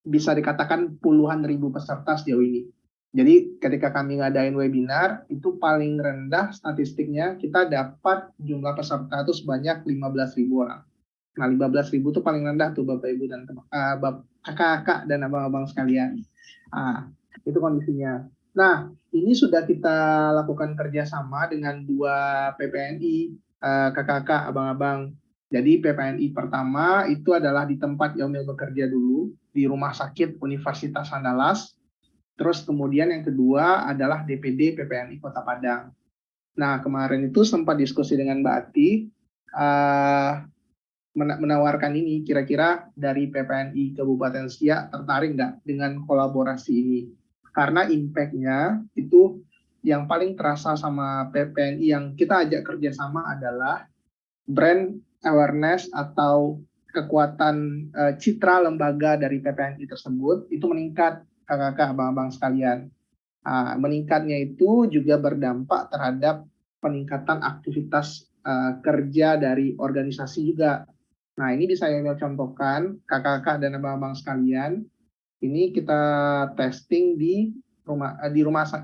bisa dikatakan puluhan ribu peserta sejauh ini. Jadi ketika kami ngadain webinar, itu paling rendah statistiknya kita dapat jumlah peserta itu sebanyak 15.000 orang. Nah, 15.000 itu paling rendah tuh Bapak Ibu dan kakak-kakak dan abang-abang sekalian. Itu kondisinya. Nah, ini sudah kita lakukan kerjasama dengan 2 PPNI, kakak-kakak, abang-abang. Jadi PPNI pertama itu adalah di tempat Yaumil bekerja dulu, di Rumah Sakit Universitas Andalas. Terus kemudian yang kedua adalah DPD PPNI Kota Padang. Nah, kemarin itu sempat diskusi dengan Mbak Ati, menawarkan ini, kira-kira dari PPNI Kabupaten Siak tertarik nggak dengan kolaborasi ini? Karena impact-nya itu yang paling terasa sama PPNI yang kita ajak kerjasama adalah brand awareness atau kekuatan citra lembaga dari PPNI tersebut itu meningkat, kakak-kakak, abang-abang sekalian. Meningkatnya itu juga berdampak terhadap peningkatan aktivitas kerja dari organisasi juga. Nah, ini bisa saya contohkan, kakak-kakak dan abang-abang sekalian. Ini kita testing di rumah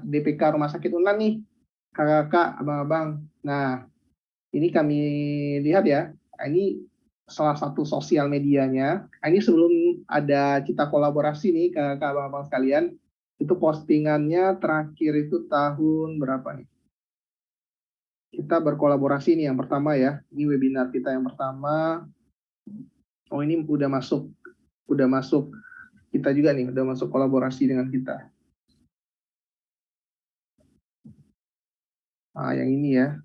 DPK Rumah Sakit Unan nih, kakak-kakak, abang-abang. Nah, ini kami lihat ya, ini salah satu sosial medianya. Ini sebelum ada kita kolaborasi nih, kakak-kakak, abang-abang sekalian, itu postingannya terakhir itu tahun berapa nih? Kita berkolaborasi nih yang pertama ya, ini webinar kita yang pertama. Oh, ini udah masuk kita juga nih, udah masuk kolaborasi dengan kita. Yang ini ya.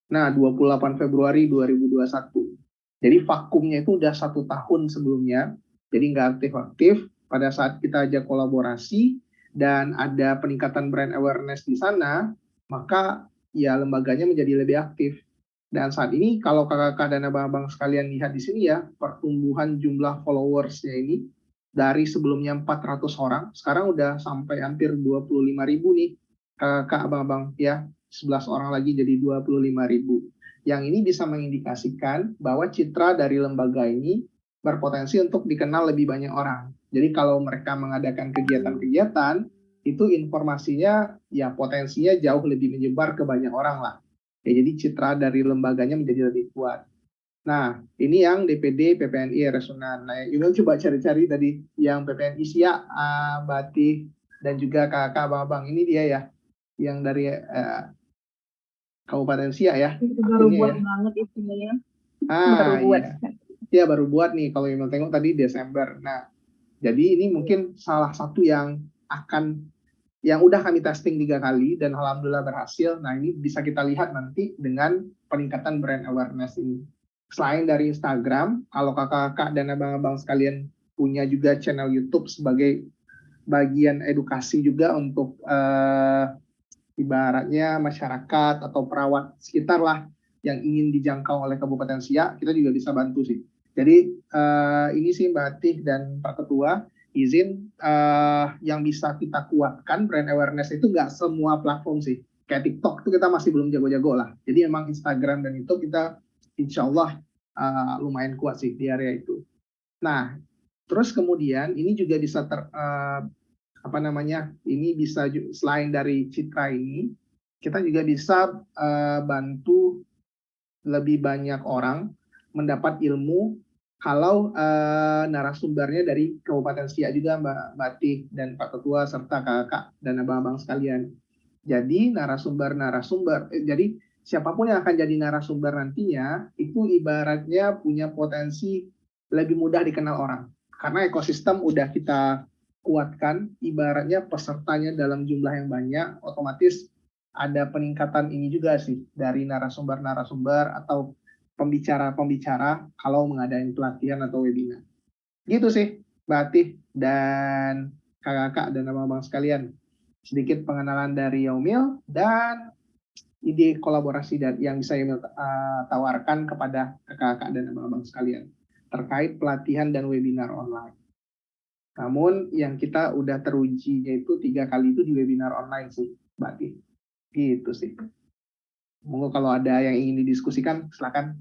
Nah, 28 Februari 2021. Jadi vakumnya itu udah 1 tahun sebelumnya, jadi nggak aktif-aktif. Pada saat kita ajak kolaborasi dan ada peningkatan brand awareness di sana, maka ya lembaganya menjadi lebih aktif. Dan saat ini kalau kakak-kakak dan abang-abang sekalian lihat di sini ya, pertumbuhan jumlah followersnya ini dari sebelumnya 400 orang, sekarang udah sampai hampir 25.000 nih kakak abang-abang ya, 11 orang lagi jadi 25.000. Yang ini bisa mengindikasikan bahwa citra dari lembaga ini berpotensi untuk dikenal lebih banyak orang. Jadi kalau mereka mengadakan kegiatan-kegiatan, itu informasinya ya potensinya jauh lebih menyebar ke banyak orang lah. Ya, jadi citra dari lembaganya menjadi lebih kuat. Nah, ini yang DPD PPNI Resunan. Nah, Yunus coba cari-cari tadi yang PPNI Siak, Batik, dan juga kakak abang-abang. Ini dia ya, yang dari Kabupaten Siak ya. Itu baru buat ya. Banget isinya. Baru buat. Ya, baru buat nih. Kalau Yunus tengok tadi Desember. Nah, jadi ini mungkin salah satu yang udah kami testing 3 kali dan alhamdulillah berhasil. Nah, ini bisa kita lihat nanti dengan peningkatan brand awareness ini. Selain dari Instagram, kalau kakak-kakak dan abang-abang sekalian punya juga channel YouTube sebagai bagian edukasi juga untuk ibaratnya masyarakat atau perawat sekitar lah yang ingin dijangkau oleh Kabupaten Siak, kita juga bisa bantu sih. Jadi ini sih Mbak Atik dan Pak Ketua, izin yang bisa kita kuatkan brand awareness itu nggak semua platform sih. Kayak TikTok itu kita masih belum jago-jago lah. Jadi emang Instagram dan YouTube kita insya Allah lumayan kuat sih di area itu. Nah, terus kemudian ini juga bisa ini bisa selain dari citra ini, kita juga bisa bantu lebih banyak orang mendapat ilmu kalau narasumbernya dari Kabupaten Siak juga Mbak Batik dan Pak Ketua serta kakak dan abang-abang sekalian. Jadi jadi siapapun yang akan jadi narasumber nantinya itu ibaratnya punya potensi lebih mudah dikenal orang. Karena ekosistem udah kita kuatkan, ibaratnya pesertanya dalam jumlah yang banyak, otomatis ada peningkatan ini juga sih dari narasumber-narasumber atau pembicara-pembicara kalau mengadakan pelatihan atau webinar. Gitu sih, Mbak Atih dan kakak-kakak dan abang-abang sekalian. Sedikit pengenalan dari Yaumil dan ide kolaborasi yang bisa Yaumil tawarkan kepada kakak-kakak dan abang-abang sekalian terkait pelatihan dan webinar online. Namun yang kita udah teruji yaitu 3 kali itu di webinar online sih, Mbak Atih. Gitu sih. Monggo kalau ada yang ingin didiskusikan, silakan.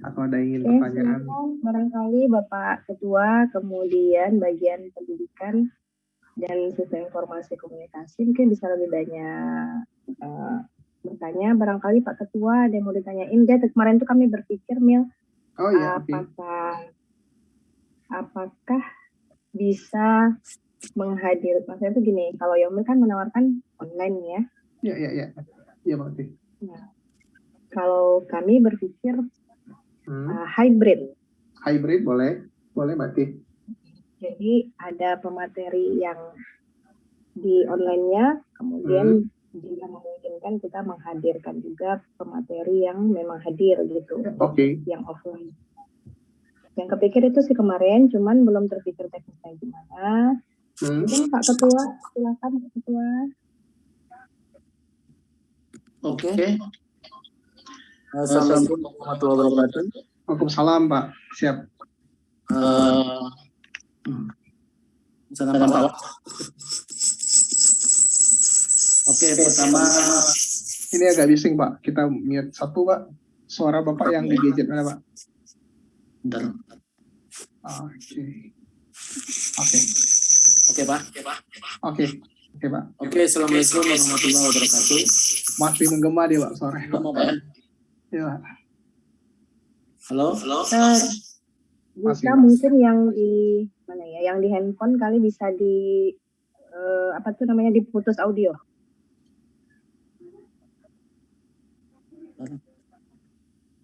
Atau ada ingin Oke, pertanyaan? silakan barangkali Bapak Ketua, kemudian bagian pendidikan dan sistem informasi komunikasi mungkin bisa lebih banyak bertanya. Barangkali Pak Ketua ada yang mau ditanyain. Dia kemarin tuh kami berpikir, Mil, Oh iya, oke. apakah bisa menghadir, maksudnya itu gini, kalau Yomil kan menawarkan online ya. Iya. Iya, Pak Ati. Nah, kalau kami berpikir hybrid. Hybrid boleh Mbak Ati. Jadi ada pemateri yang di online-nya, kemudian jika memungkinkan kita menghadirkan juga pemateri yang memang hadir gitu, yang offline. Yang kepikir itu sih kemarin, cuman belum terpikir teknisnya gimana. Mungkin Pak Ketua, silakan Pak Ketua. Oke. Assalamualaikum warahmatullahi wabarakatuh. Waalaikumsalam Pak, siap. Salam Pak. Oke, pertama ini agak bising Pak, kita mute satu Pak. Suara Bapak yang di gadget mana Pak? Bentar. Oke Pak. Oke Pak. Oke, assalamualaikum warahmatullahi wabarakatuh. Masih menggema dia Pak sore. Pak. Ya. Halo. Bisa mungkin yang di mana ya? Yang di handphone kali bisa di apa tuh namanya, diputus audio.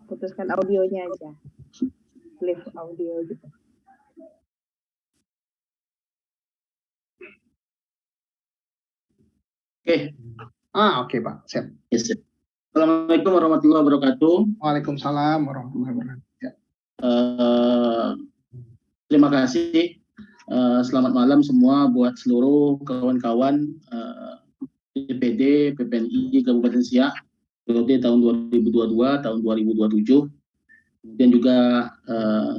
Putuskan audionya aja. Leave audio gitu. Oke Pak, siap. Yes. Assalamualaikum warahmatullahi wabarakatuh. Waalaikumsalam warahmatullahi wabarakatuh. Ya. Terima kasih. Selamat malam semua buat seluruh kawan-kawan DPD PPNI Kabupaten Siak periode tahun 2022 tahun 2027. Dan juga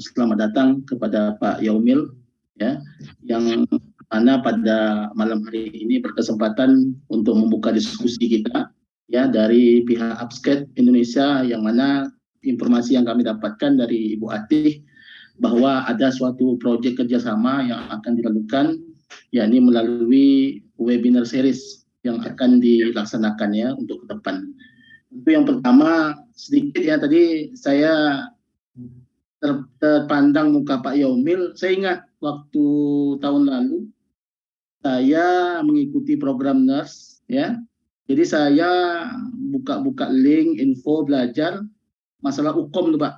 selamat datang kepada Pak Yaumil ya, yang mana pada malam hari ini berkesempatan untuk membuka diskusi kita ya dari pihak Upskate Indonesia, yang mana informasi yang kami dapatkan dari Ibu Atih bahwa ada suatu proyek kerjasama yang akan dilakukan, yakni melalui webinar series yang akan dilaksanakan ya untuk ke depan. Itu yang pertama, sedikit ya, tadi saya terpandang muka Pak Yaumil. Saya ingat waktu tahun lalu saya mengikuti program nurse ya. Jadi saya buka link info belajar masalah hukum tuh Pak.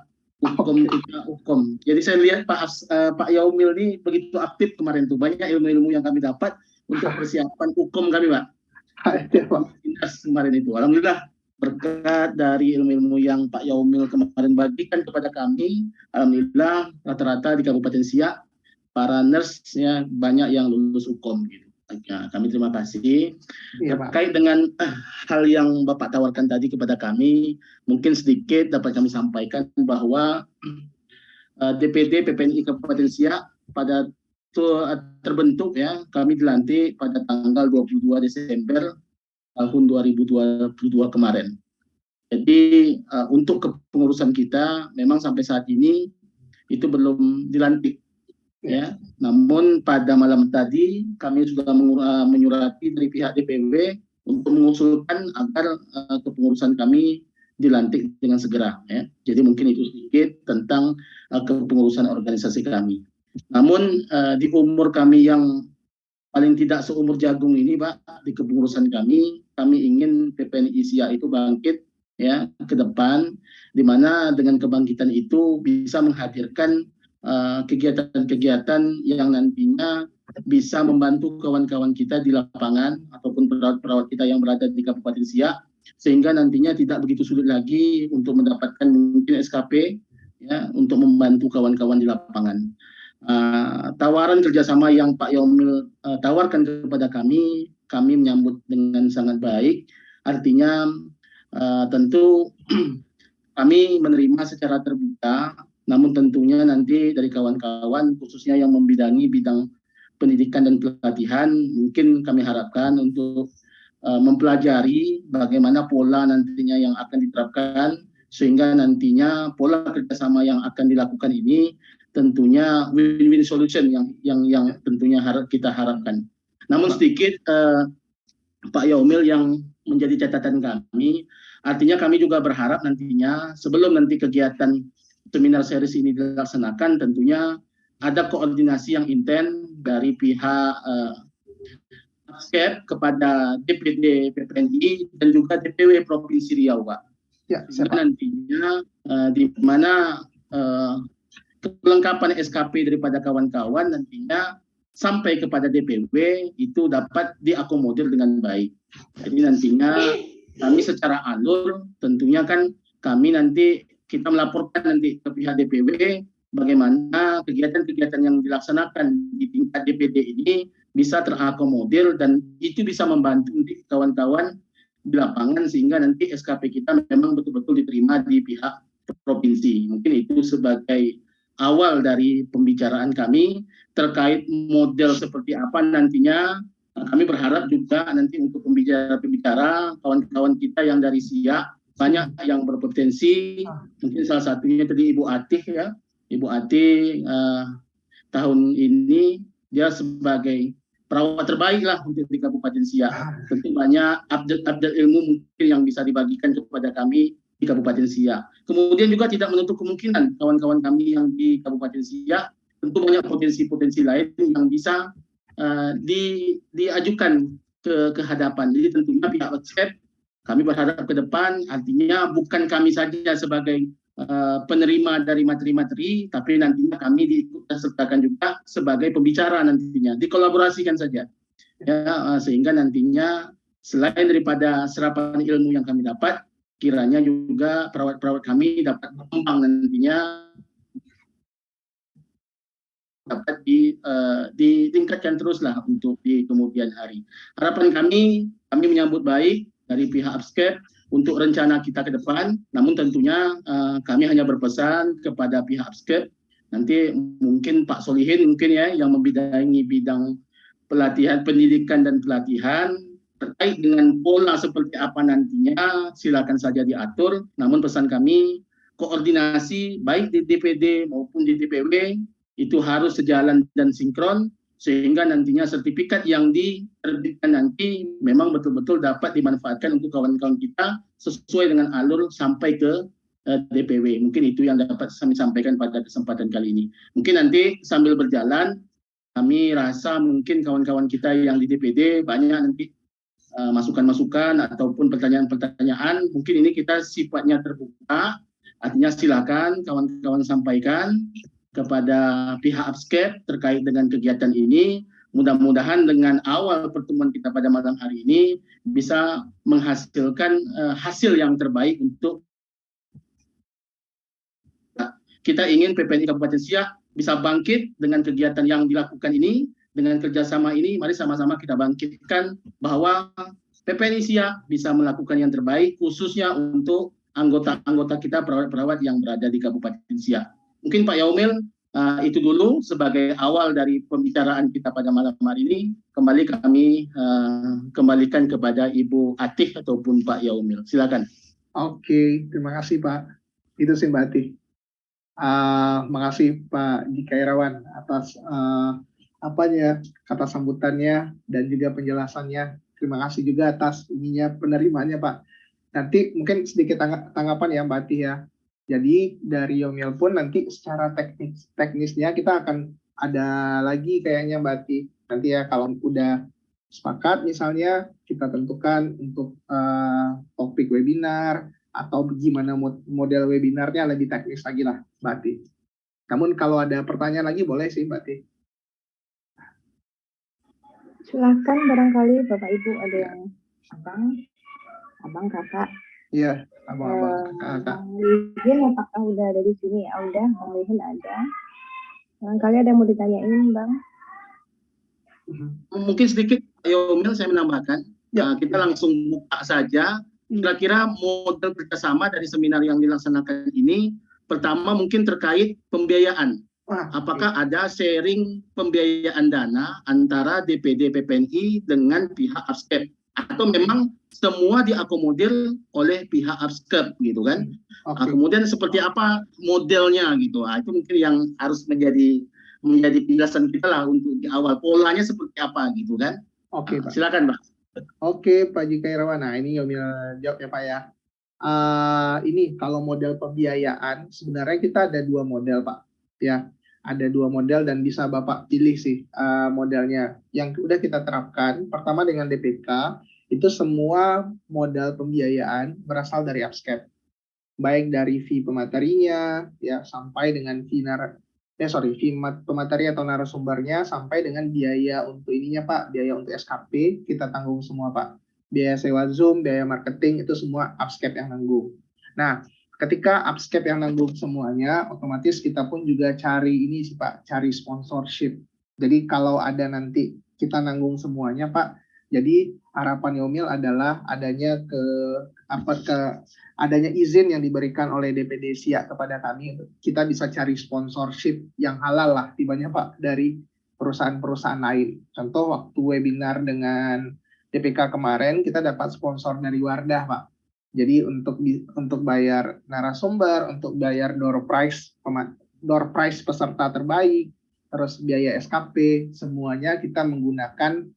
Hukum. Jadi saya lihat Pak Yaumil ini begitu aktif kemarin tuh. Banyak ilmu-ilmu yang kami dapat untuk persiapan hukum kami Pak. Kemarin itu. Alhamdulillah berkat dari ilmu-ilmu yang Pak Yaumil kemarin bagikan kepada kami, alhamdulillah rata-rata di Kabupaten Siak para nurse ya banyak yang lulus hukum gitu. Ya, kami terima kasih. Ya, terkait dengan hal yang Bapak tawarkan tadi kepada kami, mungkin sedikit dapat kami sampaikan bahwa DPD PPNI Kabupaten Siak pada terbentuk ya, kami dilantik pada tanggal 22 Desember tahun 2022 kemarin. Jadi untuk kepengurusan kita memang sampai saat ini itu belum dilantik ya. Namun pada malam tadi kami sudah menyurati dari pihak DPW untuk mengusulkan agar kepengurusan kami dilantik dengan segera ya. Jadi mungkin itu sedikit tentang kepengurusan organisasi kami. Namun di umur kami yang paling tidak seumur jagung ini Pak, di kepengurusan kami ingin PPNI Siak itu bangkit ya ke depan, di mana dengan kebangkitan itu bisa menghadirkan kegiatan-kegiatan yang nantinya bisa membantu kawan-kawan kita di lapangan ataupun perawat-perawat kita yang berada di Kabupaten Siak, sehingga nantinya tidak begitu sulit lagi untuk mendapatkan mungkin SKP ya untuk membantu kawan-kawan di lapangan. Tawaran kerjasama yang Pak Yaumil tawarkan kepada kami menyambut dengan sangat baik. Artinya tentu kami menerima secara terbuka, namun tentunya nanti dari kawan-kawan khususnya yang membidangi bidang pendidikan dan pelatihan, mungkin kami harapkan untuk mempelajari bagaimana pola nantinya yang akan diterapkan sehingga nantinya pola kerjasama yang akan dilakukan ini tentunya win-win solution yang tentunya kita harapkan. Namun sedikit Pak Yaumil yang menjadi catatan kami, artinya kami juga berharap nantinya sebelum nanti kegiatan seminar series ini dilaksanakan, tentunya ada koordinasi yang intens dari pihak ASKEP kepada DPD PPNI dan juga DPW Provinsi Riau, Pak. Ya, nantinya di mana kelengkapan SKP daripada kawan-kawan nantinya sampai kepada DPW itu dapat diakomodir dengan baik. Jadi nantinya kami secara alur tentunya kan kami nanti kita melaporkan nanti ke pihak DPW bagaimana kegiatan-kegiatan yang dilaksanakan di tingkat DPD ini bisa terakomodir dan itu bisa membantu untuk kawan-kawan di lapangan sehingga nanti SKP kita memang betul-betul diterima di pihak provinsi. Mungkin itu sebagai awal dari pembicaraan kami terkait model seperti apa nantinya. Kami berharap juga nanti untuk pembicara kawan-kawan kita yang dari SIA banyak yang berpotensi. Mungkin salah satunya tadi Ibu Atih ya. Ibu Atih tahun ini dia sebagai perawat terbaik lah untuk di Kabupaten Siak. Tentu banyak update ilmu mungkin yang bisa dibagikan kepada kami di Kabupaten Siak. Kemudian juga tidak menutup kemungkinan kawan-kawan kami yang di Kabupaten Siak tentu banyak potensi-potensi lain yang bisa diajukan ke hadapan. Jadi tentunya pihak ASKEP kami berharap ke depan artinya bukan kami saja sebagai penerima dari materi-materi, tapi nantinya kami diikut sertakan juga sebagai pembicara nantinya, dikolaborasikan saja, ya, sehingga nantinya selain daripada serapan ilmu yang kami dapat, kiranya juga perawat-perawat kami dapat berkembang nantinya, dapat ditingkatkan teruslah untuk di kemudian hari. Harapan kami menyambut baik dari pihak ASKEP untuk rencana kita ke depan, namun tentunya kami hanya berpesan kepada pihak ASKEP, nanti mungkin Pak Solihin mungkin ya yang membidangi bidang pelatihan, pendidikan dan pelatihan, terkait dengan pola seperti apa nantinya, silakan saja diatur, namun pesan kami, koordinasi baik di DPD maupun di DPW, itu harus sejalan dan sinkron, sehingga nantinya sertifikat yang diterbitkan nanti memang betul-betul dapat dimanfaatkan untuk kawan-kawan kita sesuai dengan alur sampai ke DPW. Mungkin itu yang dapat kami sampaikan pada kesempatan kali ini. Mungkin nanti sambil berjalan, kami rasa mungkin kawan-kawan kita yang di DPD banyak nanti masukan-masukan ataupun pertanyaan-pertanyaan. Mungkin ini kita sifatnya terbuka, artinya silakan kawan-kawan sampaikan kepada pihak ASKEP terkait dengan kegiatan ini. Mudah-mudahan dengan awal pertemuan kita pada malam hari ini bisa menghasilkan hasil yang terbaik untuk kita ingin PPNI Kabupaten Siak bisa bangkit dengan kegiatan yang dilakukan ini, dengan kerjasama ini, mari sama-sama kita bangkitkan bahwa PPNI Siak bisa melakukan yang terbaik khususnya untuk anggota-anggota kita perawat-perawat yang berada di Kabupaten Siak. Mungkin Pak Yaumil, itu dulu sebagai awal dari pembicaraan kita pada malam hari ini. Kembali kami kembalikan kepada Ibu Atih ataupun Pak Yaumil. Silakan. Oke, terima kasih Pak. Itu sih Mbak Atih. Makasih Pak Dika Irawan atas kata sambutannya dan juga penjelasannya. Terima kasih juga atas penerimaannya Pak. Nanti mungkin sedikit tanggapan ya Mbak Atih ya. Jadi dari Yaumil pun nanti secara teknisnya kita akan ada lagi kayaknya Mbak Ati. Nanti ya kalau udah sepakat misalnya kita tentukan untuk topik webinar atau gimana model webinarnya lebih teknis lagi lah Mbak Ati. Namun kalau ada pertanyaan lagi boleh sih Mbak Ati. Silahkan barangkali Bapak Ibu ada yang abang kakak. Iya, abang-abang kakak. Bang Lihin apakah udah ada di sini? Ya udah, Bang Lihin ada. Barangkali ada yang mau ditanyain, Bang? Mungkin sedikit, Yaumil saya menambahkan. Ya. Kita langsung buka saja. Kira-kira model kerjasama dari seminar yang dilaksanakan ini, pertama mungkin terkait pembiayaan. Apakah ada sharing pembiayaan dana antara DPD PPNI dengan pihak ASKEP? atau memang semua diakomodir oleh pihak upskirt gitu kan. Nah, kemudian seperti apa modelnya gitu. Itu mungkin yang harus menjadi penjelasan kita lah untuk di awal, polanya seperti apa gitu kan. Pak. Silakan Pak. Pak Jika Irawan. Nah, ini Yomil jawab ya Pak ya. Ini kalau model pembiayaan sebenarnya kita ada 2 model Pak ya. Ada 2 model dan bisa Bapak pilih sih modelnya. Yang udah kita terapkan, pertama dengan DPK, itu semua modal pembiayaan berasal dari upscap. Baik dari fee pematerinya ya sampai dengan fee pemateri atau narasumbernya sampai dengan biaya untuk ininya Pak, biaya untuk SKP kita tanggung semua Pak. Biaya sewa Zoom, biaya marketing itu semua upscap yang nanggung. Nah, ketika upscap yang nanggung semuanya, otomatis kita pun juga cari ini sih Pak, cari sponsorship. Jadi kalau ada nanti kita nanggung semuanya Pak, jadi harapan Yomil adalah adanya adanya izin yang diberikan oleh DPD SIA kepada kami, kita bisa cari sponsorship yang halal lah tibanya Pak dari perusahaan-perusahaan lain. Contoh waktu webinar dengan DPK kemarin kita dapat sponsor dari Wardah Pak. Jadi untuk bayar narasumber, untuk bayar door prize peserta terbaik, terus biaya SKP, semuanya kita menggunakan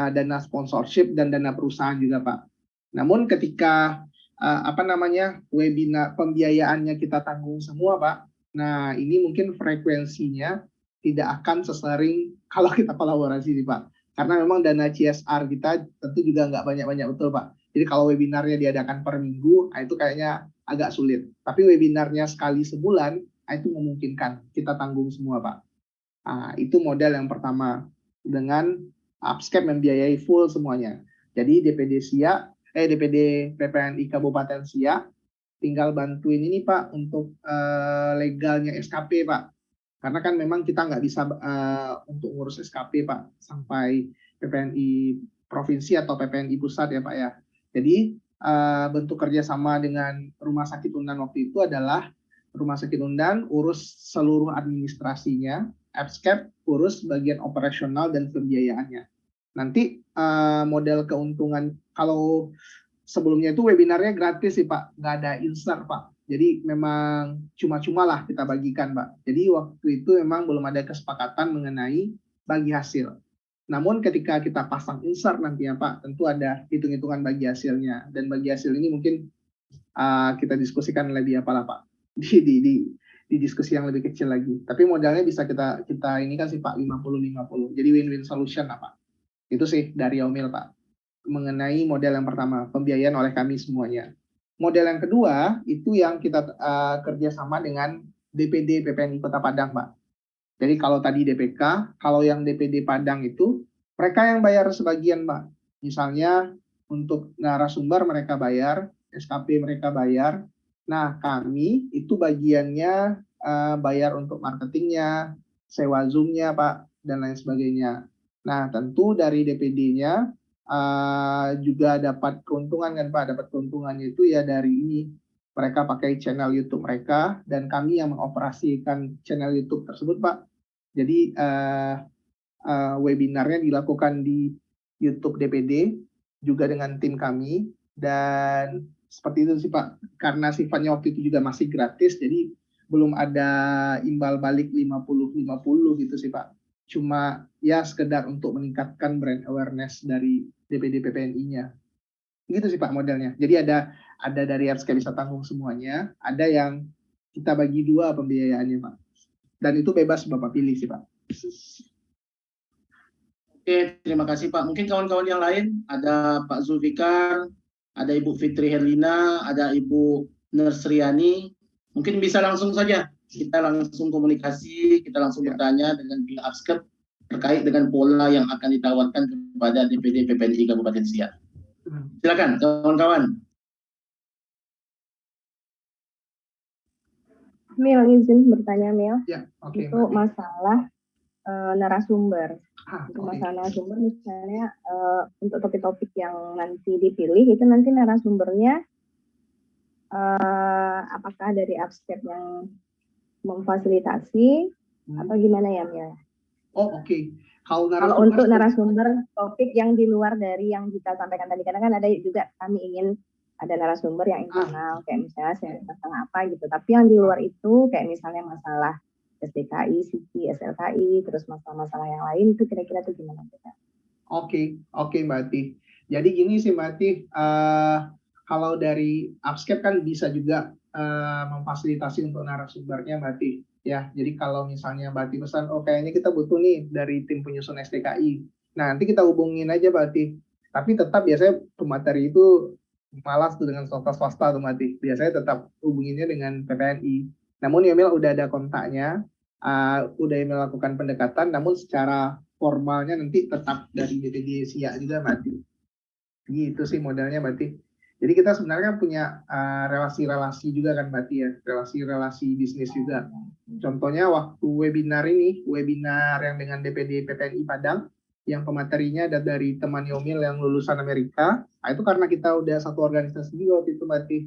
dana sponsorship dan dana perusahaan juga Pak. Namun ketika webinar pembiayaannya kita tanggung semua Pak. Nah ini mungkin frekuensinya tidak akan sesering kalau kita kolaborasi nih Pak. Karena memang dana CSR kita tentu juga nggak banyak-banyak betul Pak. Jadi kalau webinarnya diadakan per minggu, itu kayaknya agak sulit. Tapi webinarnya sekali sebulan, itu memungkinkan kita tanggung semua Pak. Itu model yang pertama dengan upscap membiayai full semuanya. Jadi DPD PPNI Kabupaten Siak tinggal bantuin ini Pak untuk legalnya SKP Pak. Karena kan memang kita nggak bisa untuk ngurus SKP Pak sampai PPNI provinsi atau PPNI pusat ya Pak ya. Jadi bentuk kerjasama dengan Rumah Sakit Undan waktu itu adalah Rumah Sakit Undan urus seluruh administrasinya, upscap urus bagian operasional dan pembiayaannya. Nanti model keuntungan kalau sebelumnya itu webinarnya gratis sih Pak, nggak ada insert Pak. Jadi memang cuma-cuma lah kita bagikan Pak. Jadi waktu itu memang belum ada kesepakatan mengenai bagi hasil. Namun ketika kita pasang insert nantinya Pak, tentu ada hitung-hitungan bagi hasilnya. Dan bagi hasil ini mungkin kita diskusikan lebih apalah Pak di diskusi yang lebih kecil lagi. Tapi modalnya bisa kita ini kan sih Pak 50-50. Jadi win-win solution lah Pak. Itu sih dari Yomil Pak. Mengenai model yang pertama, pembiayaan oleh kami semuanya. Model yang kedua, itu yang kita kerjasama dengan DPD PPNI Kota Padang, Pak. Jadi kalau tadi DPK, kalau yang DPD Padang itu, mereka yang bayar sebagian, Pak. Misalnya untuk narasumber mereka bayar, SKP mereka bayar. Nah, kami itu bagiannya bayar untuk marketingnya, sewa Zoom-nya, Pak, dan lain sebagainya. Nah, tentu dari DPD-nya juga dapat keuntungan kan Pak, dapat keuntungannya itu ya dari ini mereka pakai channel YouTube mereka dan kami yang mengoperasikan channel YouTube tersebut Pak. Jadi webinarnya dilakukan di YouTube DPD juga dengan tim kami dan seperti itu sih Pak. Karena sifatnya waktu itu juga masih gratis jadi belum ada imbal balik 50-50 gitu sih Pak. Cuma ya sekedar untuk meningkatkan brand awareness dari DPD PPNI-nya. Gitu sih Pak modelnya. Jadi ada dari upscap bisa tanggung semuanya, ada yang kita bagi 2 pembiayaannya Pak. Dan itu bebas Bapak pilih sih Pak. Oke, terima kasih Pak. Mungkin kawan-kawan yang lain, ada Pak Zulfikar, ada Ibu Fitri Herlina, ada Ibu Nersriani. Mungkin bisa langsung saja kita langsung komunikasi, kita langsung bertanya dengan pihak upscap terkait dengan pola yang akan ditawarkan kepada DPD PPNI Kabupaten Siak. Silakan kawan-kawan. Mil, izin bertanya Mil. Ya, oke. Itu masalah narasumber. Untuk masalah narasumber misalnya untuk topik-topik yang nanti dipilih itu nanti narasumbernya apakah dari upscap yang memfasilitasi atau gimana ya Mil? Oh oke. Kalau untuk narasumber topik yang di luar dari yang kita sampaikan tadi, karena kan ada juga kami ingin ada narasumber yang internal, kayak misalnya masalah apa gitu. Tapi yang di luar itu kayak misalnya masalah SDKI, CP, SLKI, terus masalah-masalah yang lain itu kira-kira itu gimana kita? Oke, Mbak Ati. Jadi gini sih Mbak Ati, kalau dari Upscape kan bisa juga memfasilitasi untuk narasumbernya Mbak Ati. Ya, jadi kalau misalnya Mbak Ati pesan, oh kayaknya kita butuh nih dari tim penyusun SDKI. Nah, nanti kita hubungin aja Mbak Ati. Tapi tetap biasanya pemateri itu malas tuh dengan swasta tuh Mbak Ati. Biasanya tetap hubunginnya dengan PPNI. Namun Yomil udah ada kontaknya, udah melakukan pendekatan, namun secara formalnya nanti tetap dari BPD SIA juga Mbak Ati. Gitu sih modelnya Mbak Ati. Jadi kita sebenarnya punya relasi-relasi juga kan Mbak Ati ya, relasi-relasi bisnis juga. Contohnya waktu webinar yang dengan DPD PPNI Padang, yang pematerinya ada dari teman Yomil yang lulusan Amerika. Nah, itu karena kita udah satu organisasi juga waktu itu Mbak Ati.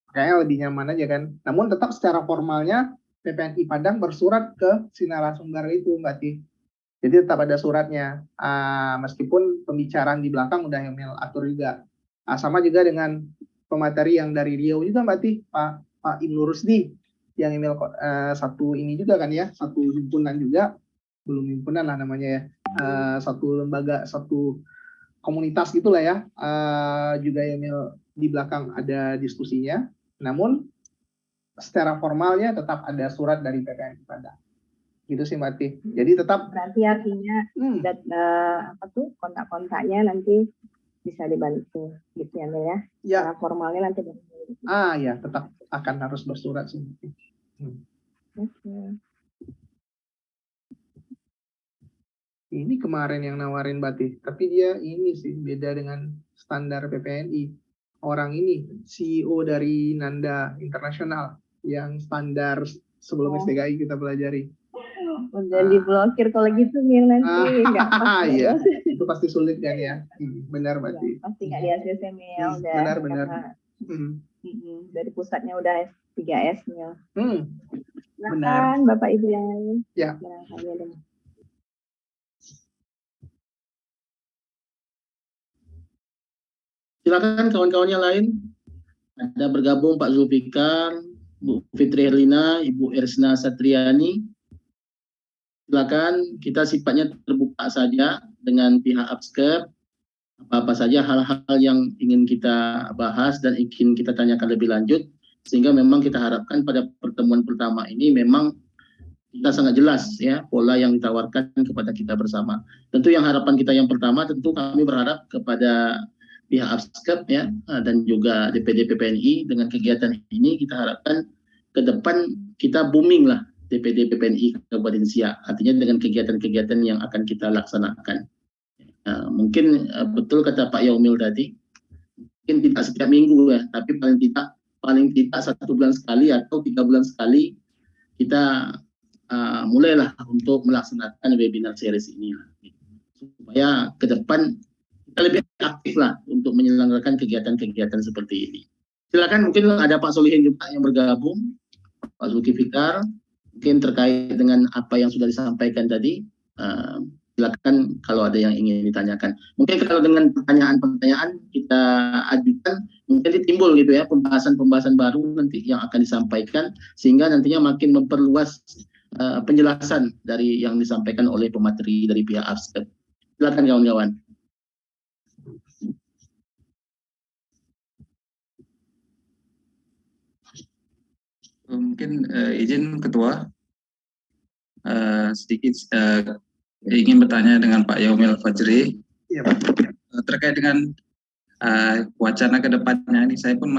Kayaknya lebih nyaman aja kan. Namun tetap secara formalnya PPNI Padang bersurat ke si narasumber itu Mbak Ati. Jadi tetap ada suratnya, meskipun pembicaraan di belakang udah Yomil atur juga. Sama juga dengan pemateri yang dari Riau juga Mbak Ti, Pak Ibnu Rusdi, yang Yomil satu ini juga kan ya, satu himpunan juga, belum himpunan lah namanya ya, satu lembaga, satu komunitas gitulah ya, juga Yomil di belakang ada diskusinya. Namun secara formalnya tetap ada surat dari PPNI Padang. Gitu sih Mbak Ti. Jadi tetap berarti artinya kontak-kontaknya nanti bisa dibantu gitu ya Mil ya. Secara formalnya nanti ya tetap akan harus bersurat sih. Oke. Ini kemarin yang nawarin Mbak Ti, tapi dia ini sih beda dengan standar PPNI. Orang ini CEO dari Nanda Internasional yang standar sebelum SDKI kita pelajari. Udah diblokir kalau gitu Mil nanti nggak pas. Iya, itu pasti sulit kan ya. Benar berarti. Pasti nggak di ACC Mil. Benar. Dari pusatnya udah 3S Mil. Benar. Bapak Ibu yang lain. Ya. Silakan kawan-kawan yang lain. Ada bergabung Pak Zulfikar, Bu Fitri Herlina, Ibu Ersna Satriani. Silakan, kita sifatnya terbuka saja dengan pihak Upscape. Apa-apa saja hal-hal yang ingin kita bahas dan ingin kita tanyakan lebih lanjut, sehingga memang kita harapkan pada pertemuan pertama ini memang kita sangat jelas ya pola yang ditawarkan kepada kita bersama. Tentu yang harapan kita yang pertama tentu kami berharap kepada pihak Upscape ya dan juga DPD PPNI dengan kegiatan ini kita harapkan ke depan kita booming lah DPD PPNI Kabupaten Siak, artinya dengan kegiatan-kegiatan yang akan kita laksanakan. Mungkin betul kata Pak Yaumil tadi, mungkin tidak setiap minggu ya, tapi paling tidak 1 bulan sekali atau 3 bulan sekali kita mulailah untuk melaksanakan webinar series ini, supaya ke depan kita lebih aktif lah untuk menyelenggarakan kegiatan-kegiatan seperti ini. Silakan, mungkin ada Pak Solihin juga yang bergabung, Pak Zulfikar. Mungkin terkait dengan apa yang sudah disampaikan tadi, silakan kalau ada yang ingin ditanyakan. Mungkin kalau dengan pertanyaan-pertanyaan kita ajukan, mungkin timbul gitu ya pembahasan-pembahasan baru nanti yang akan disampaikan, sehingga nantinya makin memperluas penjelasan dari yang disampaikan oleh pemateri dari pihak Upscape. Silakan kawan-kawan. Mungkin izin Ketua, sedikit ingin bertanya dengan Pak Yaumil Fajri. Ya, terkait dengan wacana ke depannya ini, saya pun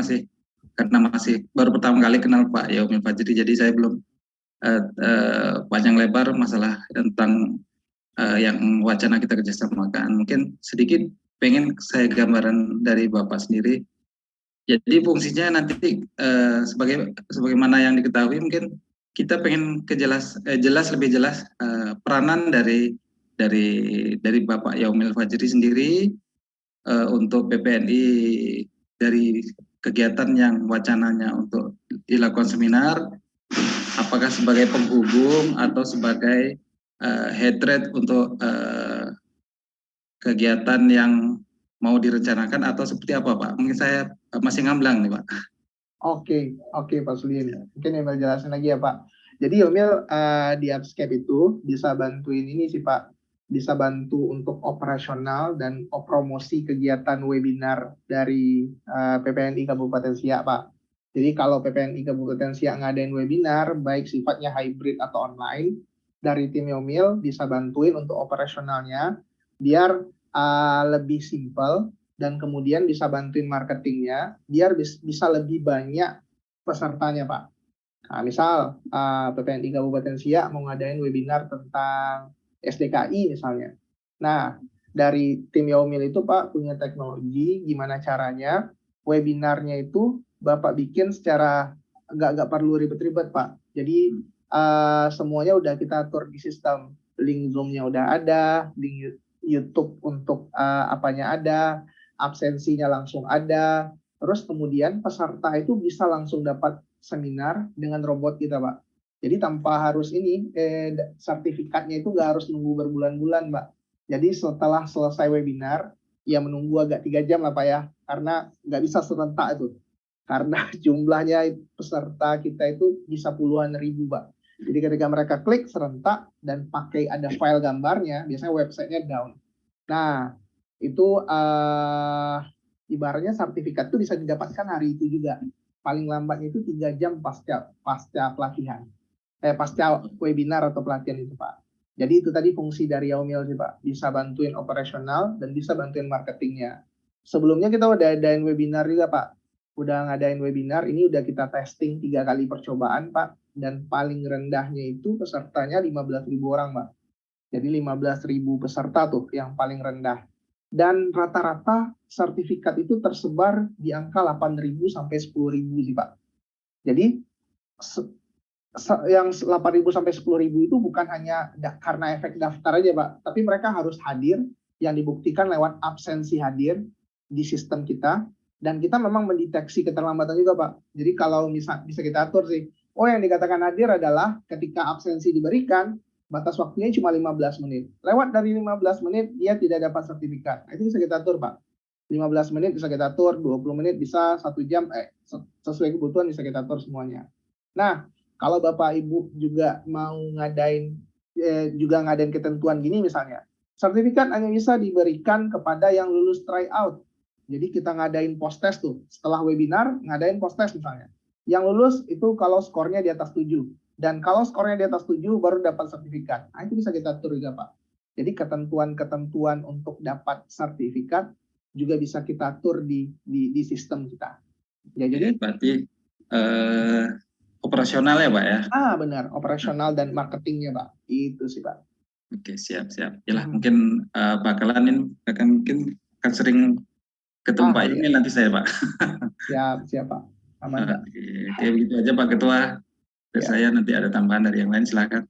karena baru pertama kali kenal Pak Yaumil Fajri, jadi saya belum panjang lebar masalah tentang yang wacana kita kerjasamakan. Mungkin sedikit pengen saya gambaran dari Bapak sendiri. Jadi fungsinya nanti sebagaimana yang diketahui, mungkin kita pengen lebih jelas peranan dari Bapak Yaumil Fajri sendiri untuk PPNI dari kegiatan yang wacananya untuk dilakukan seminar, apakah sebagai penghubung atau sebagai head rate untuk kegiatan yang mau direncanakan atau seperti apa Pak? Mungkin saya masih ngamblang nih Pak. Oke, Pak Sulin. Mungkin Yomil jelasin lagi ya Pak. Jadi Yomil di Upscape itu bisa bantuin ini sih Pak. Bisa bantu untuk operasional dan promosi kegiatan webinar dari PPNI Kabupaten Siak Pak. Jadi kalau PPNI Kabupaten Siak ngadain webinar, baik sifatnya hybrid atau online, dari tim Yomil bisa bantuin untuk operasionalnya, biar lebih simple, dan kemudian bisa bantuin marketingnya, biar bisa lebih banyak pesertanya Pak. Nah, misal PPNI Kabupaten Siak mau ngadain webinar tentang SDKI misalnya. Nah, dari tim Yomil itu Pak punya teknologi gimana caranya webinarnya itu Bapak bikin secara nggak perlu ribet-ribet Pak. Jadi semuanya udah kita atur di sistem. Link Zoom-nya udah ada, link YouTube untuk apanya ada, absensinya langsung ada. Terus kemudian peserta itu bisa langsung dapat seminar dengan robot kita Pak. Jadi tanpa harus sertifikatnya itu nggak harus nunggu berbulan-bulan, Mbak. Jadi setelah selesai webinar, ya menunggu agak 3 jam lah Pak ya, karena nggak bisa serentak itu. Karena jumlahnya peserta kita itu bisa puluhan ribu, Pak. Jadi ketika mereka klik serentak dan pakai ada file gambarnya, biasanya websitenya down. Nah, itu ibaratnya sertifikat itu bisa didapatkan hari itu juga. Paling lambatnya itu 3 jam pasca pelatihan. Pasca webinar atau pelatihan itu Pak. Jadi itu tadi fungsi dari Yaumil sih Pak. Bisa bantuin operasional dan bisa bantuin marketingnya. Sebelumnya kita udah adain webinar juga Pak. Udah ngadain webinar, ini udah kita testing 3 kali percobaan Pak. Dan paling rendahnya itu pesertanya 15.000 orang Pak. Jadi 15.000 peserta tuh yang paling rendah. Dan rata-rata sertifikat itu tersebar di angka 8.000 sampai 10.000 sih Pak. Jadi yang 8.000 sampai 10.000 itu bukan hanya karena efek daftar aja Pak, tapi mereka harus hadir, yang dibuktikan lewat absensi hadir di sistem kita, dan kita memang mendeteksi keterlambatan juga Pak. Jadi kalau bisa kita atur sih, yang dikatakan hadir adalah ketika absensi diberikan, batas waktunya cuma 15 menit. Lewat dari 15 menit, dia tidak dapat sertifikat. Nah, itu bisa kita atur Pak. 15 menit bisa kita atur, 20 menit bisa, 1 jam, sesuai kebutuhan bisa kita atur semuanya. Nah, kalau Bapak Ibu juga mau ngadain ketentuan gini misalnya, sertifikat hanya bisa diberikan kepada yang lulus tryout. Jadi kita ngadain post test tuh, setelah webinar ngadain post test misalnya. Yang lulus itu kalau skornya di atas 7. Dan kalau skornya di atas 7 baru dapat sertifikat. Nah, itu bisa kita atur juga Pak. Jadi ketentuan-ketentuan untuk dapat sertifikat juga bisa kita atur di sistem kita. Ya, jadi berarti operasional ya Pak ya? Benar, operasional dan marketingnya Pak. Itu sih Pak. Oke, siap. Yalah, mungkin bakalan mungkin akan sering ketemu Pak ini nanti saya Pak. Siap Pak. Aman Pak. Oke, begitu aja Pak Ketua. Dari saya nanti ada tambahan dari yang lain, silakan.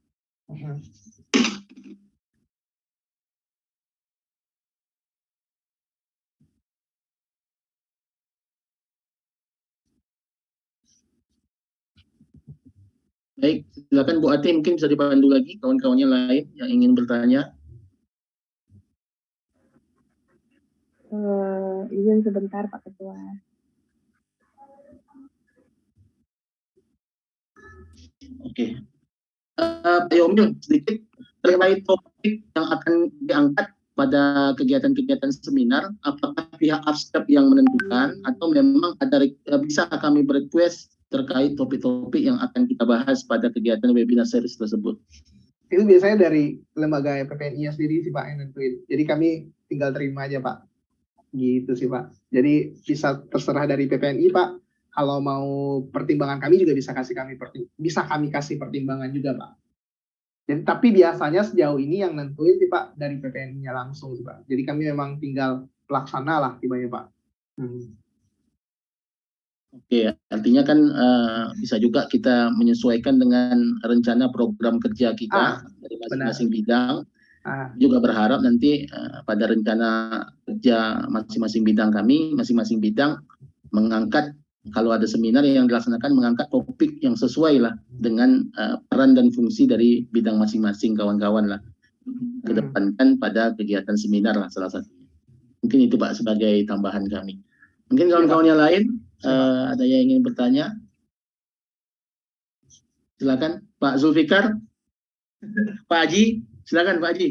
Baik, silakan Bu Ati, mungkin bisa dipandu lagi kawan-kawannya lain yang ingin bertanya. Izin sebentar Pak Ketua. Oke. Pak Yomil, sedikit terkait topik yang akan diangkat pada kegiatan-kegiatan seminar, apakah pihak Upscape yang menentukan atau memang bisa kami berequest terkait topik-topik yang akan kita bahas pada kegiatan webinar series tersebut? Itu biasanya dari lembaga PPNI sendiri sih Pak yang nentuin. Jadi kami tinggal terima aja Pak. Gitu sih Pak. Jadi bisa terserah dari PPNI Pak. Kalau mau pertimbangan kami juga bisa kami kasih pertimbangan juga Pak. Jadi, tapi biasanya sejauh ini yang nentuin sih Pak dari PPNI-nya langsung sih Pak. Jadi kami memang tinggal pelaksana lah tibanya Pak. Oke, artinya kan bisa juga kita menyesuaikan dengan rencana program kerja kita dari masing-masing bidang. Juga berharap nanti pada rencana kerja masing-masing bidang kami, masing-masing bidang mengangkat, kalau ada seminar yang dilaksanakan, mengangkat topik yang sesuai lah dengan peran dan fungsi dari bidang masing-masing kawan-kawan lah. kedepankan pada kegiatan seminar lah salah satunya. Mungkin itu Pak sebagai tambahan kami. Mungkin kawan-kawan yang lain ada yang ingin bertanya? Silakan Pak Zulfikar, Pak Haji, silakan Pak Haji.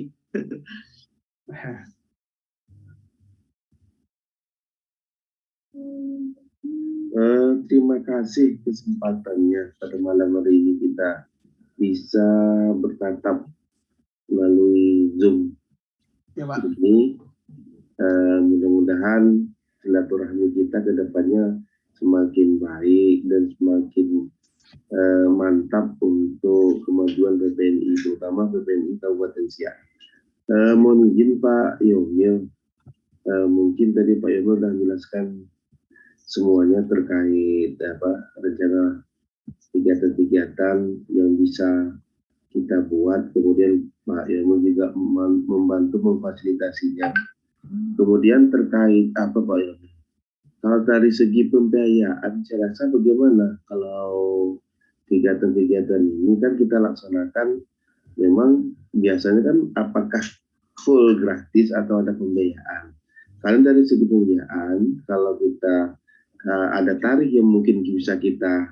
Terima kasih kesempatannya pada malam hari ini kita bisa bertatap melalui Zoom Ya, Pak. ini. Mudah-mudahan silaturahmi kita ke depannya semakin baik dan semakin mantap untuk kemajuan PPNI, terutama PPNI Kabupaten Siak. Mohon izin Pak Yomil, mungkin tadi Pak Yomil sudah menjelaskan semuanya terkait rencana kegiatan-kegiatan yang bisa kita buat, kemudian Pak Yomil juga membantu memfasilitasinya. Kemudian terkait apa Pak Yomil? Kalau dari segi pembiayaan, saya rasa bagaimana kalau kegiatan-kegiatan ini kan kita laksanakan, memang biasanya kan apakah full gratis atau ada pembiayaan? Kalau dari segi pembiayaan, kalau kita ada tarif yang mungkin bisa kita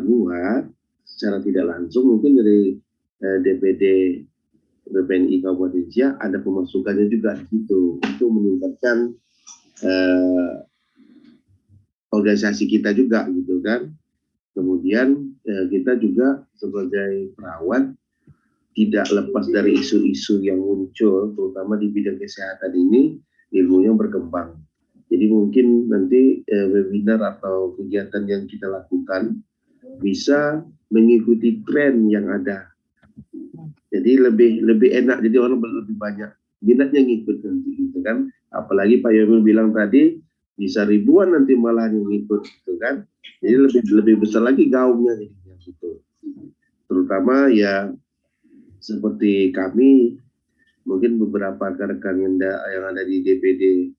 buat secara tidak langsung, mungkin dari DPD PPNI Kabupaten Siak ada pemasukannya juga di situ untuk meningkatkan organisasi kita juga gitu kan. Kemudian kita juga sebagai perawat tidak lepas dari isu-isu yang muncul, terutama di bidang kesehatan ini, ilmunya berkembang. Jadi mungkin nanti webinar atau kegiatan yang kita lakukan bisa mengikuti tren yang ada. Jadi lebih enak, jadi orang lebih banyak minatnya ngikut nanti gitu kan. Apalagi Pak Yomil bilang tadi bisa ribuan nanti malah yang ngikut gitu kan. Jadi lebih besar lagi gaungnya gitu. Terutama ya seperti kami, mungkin beberapa rekan-rekan yang ada di DPD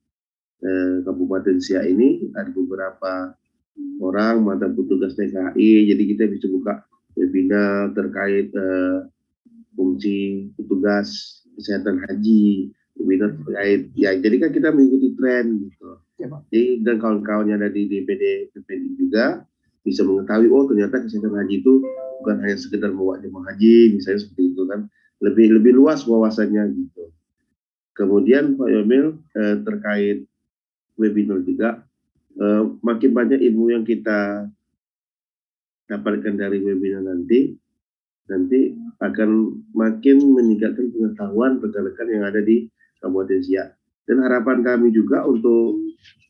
Kabupaten Siak ini, ada beberapa orang mantan petugas TKI, jadi kita bisa buka webinar terkait fungsi petugas kesehatan haji, webinar terkait ya, jadi kan kita mengikuti tren gitu. Ya, Pak. Jadi dan kawan-kawannya ada di DPD PPNI juga bisa mengetahui, oh ternyata kesehatan haji itu bukan hanya sekedar membawa jemaah haji, misalnya seperti itu kan, lebih luas wawasannya gitu. Kemudian Pak Yomil terkait webinar juga, makin banyak ilmu yang kita dapatkan dari webinar nanti akan makin meningkatkan pengetahuan rekan-rekan yang ada di Kabupaten Siak. Dan harapan kami juga untuk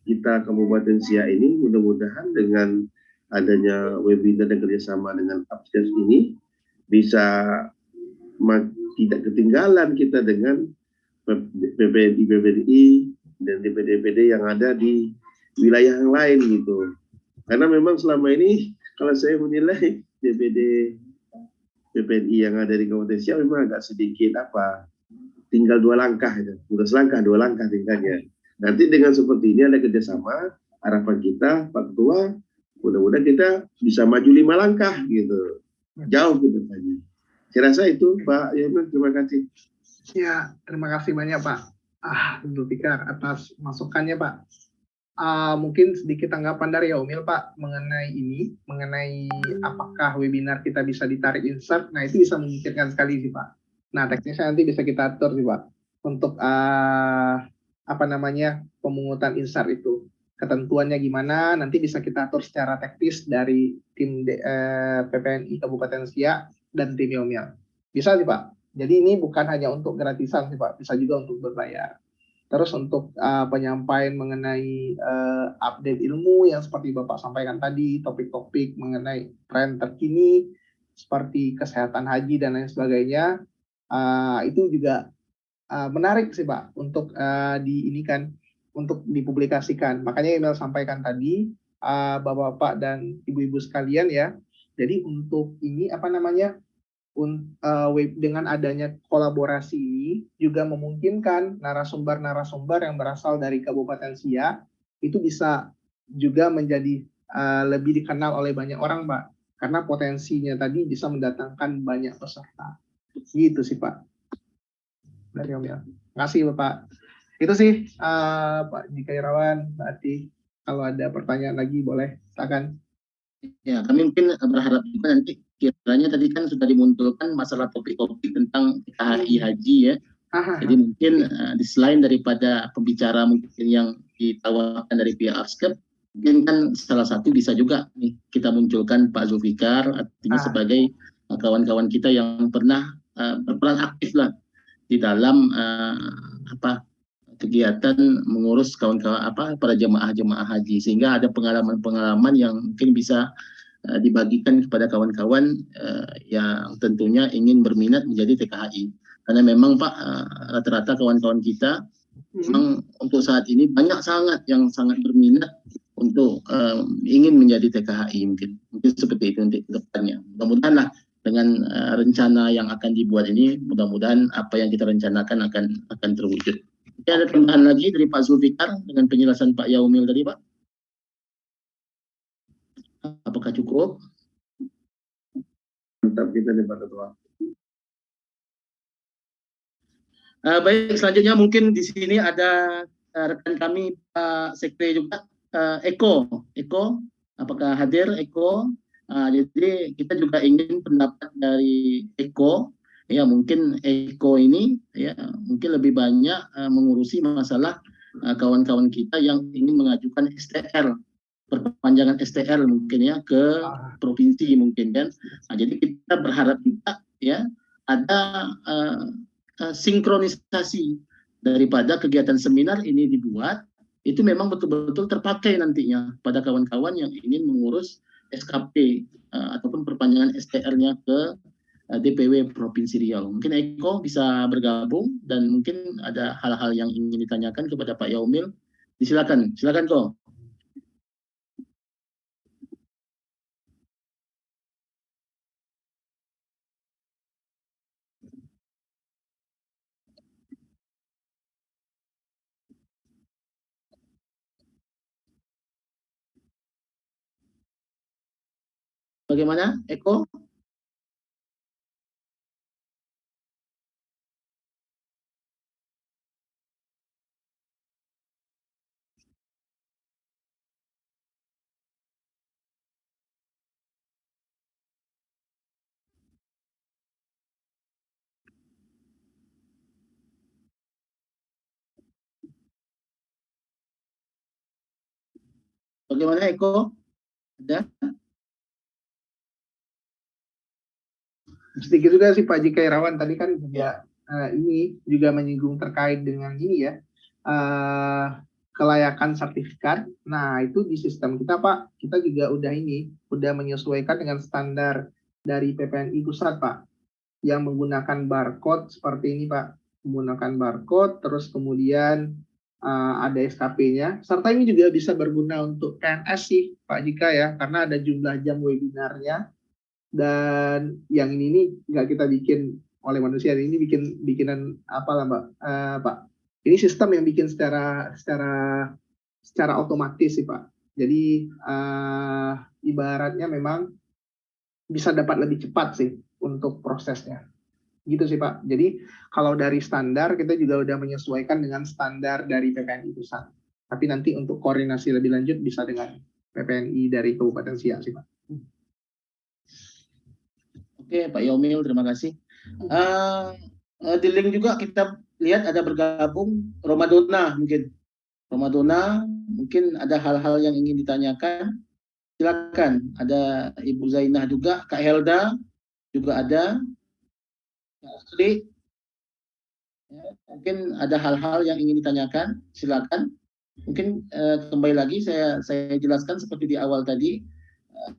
kita Kabupaten Siak ini, mudah-mudahan dengan adanya webinar dan kerjasama dengan Apsdes ini bisa tidak ketinggalan kita dengan PPNI dan DPD-DPD yang ada di wilayah yang lain gitu. Karena memang selama ini kalau saya menilai DPD PPNI yang ada di Kabupaten Siak memang agak sedikit tinggal 2 langkah itu. Udah selangkah 2 langkah tinggalnya. Nanti dengan seperti ini ada kerjasama, harapan kita Pak Ketua, mudah-mudahan kita bisa maju 5 langkah gitu. Jauh ke depannya. Saya rasa itu Pak Yomil, terima kasih. Ya, terima kasih banyak Pak Zulfikar atas masukannya Pak. Mungkin sedikit tanggapan dari Yomil Pak mengenai apakah webinar kita bisa ditarik insert. Nah itu bisa memikirkan sekali sih Pak. Nah teknisnya nanti bisa kita atur sih Pak untuk pemungutan insert itu. Ketentuannya gimana nanti bisa kita atur secara teknis dari tim PPNI Kabupaten Siak dan tim Yomil. Bisa sih Pak. Jadi ini bukan hanya untuk gratisan sih Pak, bisa juga untuk berbayar. Terus untuk penyampaian mengenai update ilmu yang seperti Bapak sampaikan tadi, topik-topik mengenai tren terkini seperti kesehatan haji dan lain sebagainya, itu juga menarik sih Pak untuk untuk dipublikasikan. Makanya email sampaikan tadi Bapak-bapak dan ibu-ibu sekalian ya. Jadi untuk ini dengan adanya kolaborasi ini juga memungkinkan narasumber-narasumber yang berasal dari Kabupaten Siak itu bisa juga menjadi lebih dikenal oleh banyak orang, Pak. Karena potensinya tadi bisa mendatangkan banyak peserta. Gitu sih, Pak. dari Om ya. Terima kasih Bapak. Itu sih Pak Jika Irawan, Mbak Ati. Kalau ada pertanyaan lagi boleh, silakan. Ya, kami mungkin berharap juga nanti kiranya tadi kan sudah dimunculkan masalah topik-topik tentang TKHI haji ya. Jadi mungkin di selain daripada pembicara mungkin yang ditawarkan dari pihak ASKEP, mungkin kan salah satu bisa juga nih kita munculkan Pak Zulfikar, artinya sebagai kawan-kawan kita yang pernah berperan aktif lah di dalam kegiatan mengurus kawan-kawan para jemaah-jemaah haji, sehingga ada pengalaman-pengalaman yang mungkin bisa dibagikan kepada kawan-kawan yang tentunya ingin berminat menjadi TKHI. Karena memang Pak, rata-rata kawan-kawan kita memang untuk saat ini banyak yang sangat berminat untuk ingin menjadi TKHI, mungkin seperti itu untuk depannya. Mudah-mudahan lah dengan rencana yang akan dibuat ini, mudah-mudahan apa yang kita rencanakan akan terwujud. Oke, ada tambahan lagi dari Pak Zulfikar dengan penjelasan Pak Yaumil tadi, Pak? Apakah cukup? Mantap kita nih Pak Ketua. Baik, selanjutnya mungkin di sini ada rekan kami Pak Sekre juga, Eko, apakah hadir Eko? Jadi kita juga ingin pendapat dari Eko, ya mungkin Eko ini ya mungkin lebih banyak mengurusi masalah kawan-kawan kita yang ingin mengajukan STR, perpanjangan STR mungkin ya ke provinsi mungkin kan. Jadi kita berharap kita ya ada sinkronisasi daripada kegiatan seminar ini dibuat, itu memang betul-betul terpakai nantinya pada kawan-kawan yang ingin mengurus SKP ataupun perpanjangan STR-nya ke DPW Provinsi Riau. Mungkin Eko bisa bergabung dan mungkin ada hal-hal yang ingin ditanyakan kepada Pak Yaumil. Silakan Ko. Bagaimana, Eko? Bagaimana, Eko? Ada? Sedikit juga sih Pak Jika Irawan tadi kan juga ini juga menyinggung terkait dengan ini ya kelayakan sertifikat. Nah itu di sistem kita Pak, kita juga udah menyesuaikan dengan standar dari PPNI pusat Pak, yang menggunakan barcode seperti ini Pak, menggunakan barcode terus kemudian ada SKP-nya, serta ini juga bisa berguna untuk PNS sih Pak Jika ya, karena ada jumlah jam webinarnya. Dan yang ini nih nggak kita bikin oleh manusia, ini bikinan apa lah Mbak, Pak. Ini sistem yang bikin secara otomatis sih Pak. Jadi ibaratnya memang bisa dapat lebih cepat sih untuk prosesnya. Gitu sih Pak. Jadi kalau dari standar kita juga udah menyesuaikan dengan standar dari PPNI pusat. Tapi nanti untuk koordinasi lebih lanjut bisa dengan PPNI dari Kabupaten Siak sih Pak. Oke, Pak Yaumil, terima kasih. Di link juga kita lihat ada bergabung Romadona mungkin. Romadona, mungkin ada hal-hal yang ingin ditanyakan. Silakan. Ada Ibu Zainah juga, Kak Helda juga ada. Kak Sri. Ya, mungkin ada hal-hal yang ingin ditanyakan. Silakan. Mungkin kembali lagi saya jelaskan seperti di awal tadi.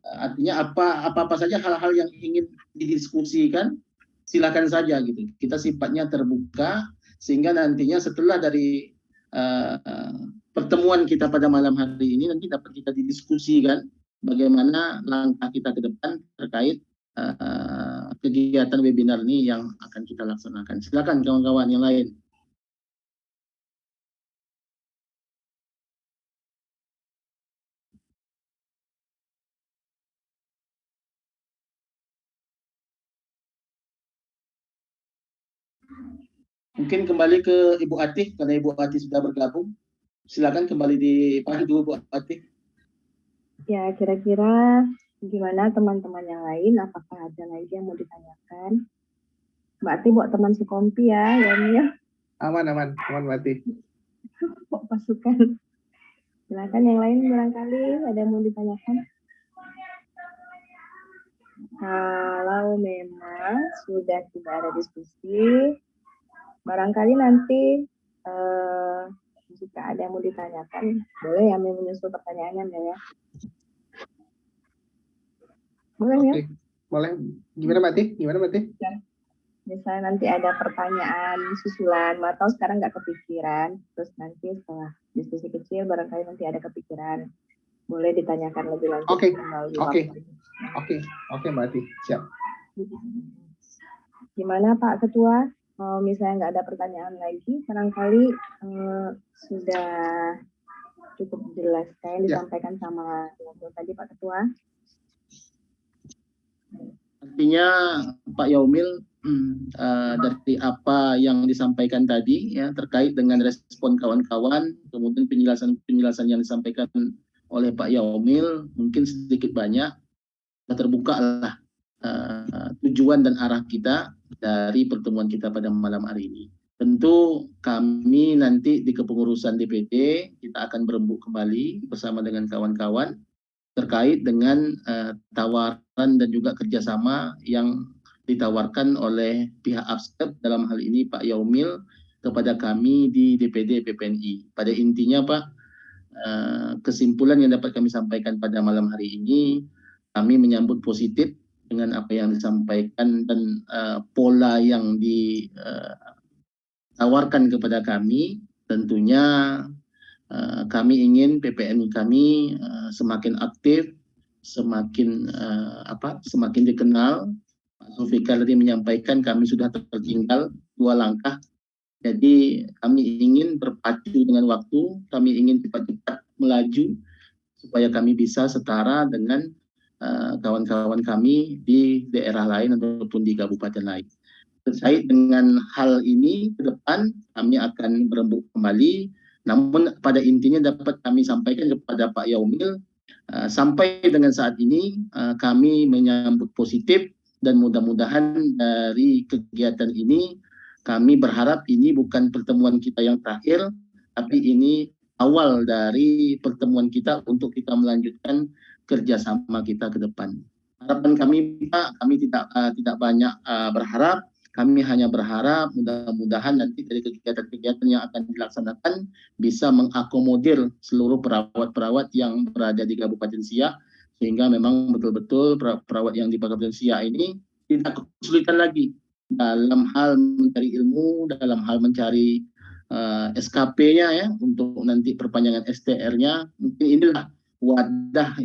Artinya apa saja hal-hal yang ingin didiskusikan, silakan saja gitu. Kita sifatnya terbuka sehingga nantinya setelah dari pertemuan kita pada malam hari ini nanti dapat kita didiskusikan bagaimana langkah kita ke depan terkait kegiatan webinar ini yang akan kita laksanakan. Silakan kawan-kawan yang lain. Mungkin kembali ke Ibu Atih, karena Ibu Atih sudah bergabung. Silakan kembali dipandu Bu Atih. Ya, kira-kira gimana teman-teman yang lain? Apakah ada lagi yang mau ditanyakan? Mbak Ati buat teman sekompi ya, Yamil. Aman Mbak Ati. Kok pasukan? Silakan yang lain barangkali ada yang mau ditanyakan. Kalau memang sudah tidak ada diskusi, barangkali nanti jika ada yang mau ditanyakan, boleh ya menyusul pertanyaannya ya. Boleh ya? Oke, boleh. Gimana Mbak Ati? Ya. Misalnya nanti ada pertanyaan susulan, atau sekarang nggak kepikiran, terus nanti setelah diskusi kecil barangkali nanti ada kepikiran, boleh ditanyakan lebih lanjut. Oke Mbak Ati, siap. Gimana Pak Ketua? Misalnya nggak ada pertanyaan lagi, barangkali sudah cukup jelas kayak yang disampaikan sama tadi Pak Ketua. Artinya Pak Yaumil, dari apa yang disampaikan tadi ya terkait dengan respon kawan-kawan, kemudian penjelasan yang disampaikan oleh Pak Yaumil, mungkin sedikit banyak terbuka lah tujuan dan arah kita dari pertemuan kita pada malam hari ini. Tentu kami nanti di kepengurusan DPD kita akan berembuk kembali bersama dengan kawan-kawan terkait dengan tawaran dan juga kerjasama yang ditawarkan oleh pihak AFSCEP, dalam hal ini Pak Yaumil, kepada kami di DPD PPNI. Pada intinya Pak, kesimpulan yang dapat kami sampaikan pada malam hari ini, kami menyambut positif dengan apa yang disampaikan dan pola yang ditawarkan kepada kami. Tentunya kami ingin PPNI kami semakin aktif, semakin dikenal. Pak Zulfikar tadi menyampaikan kami sudah tertinggal 2 langkah. Jadi kami ingin berpacu dengan waktu, kami ingin cepat-cepat melaju supaya kami bisa setara dengan kawan-kawan kami di daerah lain ataupun di kabupaten lain. Terkait dengan hal ini ke depan kami akan berembuk kembali, namun pada intinya dapat kami sampaikan kepada Pak Yaumil, sampai dengan saat ini kami menyambut positif dan mudah-mudahan dari kegiatan ini kami berharap ini bukan pertemuan kita yang terakhir, tapi ini awal dari pertemuan kita untuk kita melanjutkan kerjasama kita ke depan. Harapan kami Pak, kami tidak banyak berharap, kami hanya berharap mudah-mudahan nanti dari kegiatan-kegiatan yang akan dilaksanakan bisa mengakomodir seluruh perawat-perawat yang berada di Kabupaten Siak, sehingga memang betul-betul perawat yang di Kabupaten Siak ini tidak kesulitan lagi dalam hal mencari ilmu, dalam hal mencari SKP-nya ya, untuk nanti perpanjangan STR-nya. Mungkin inilah wadah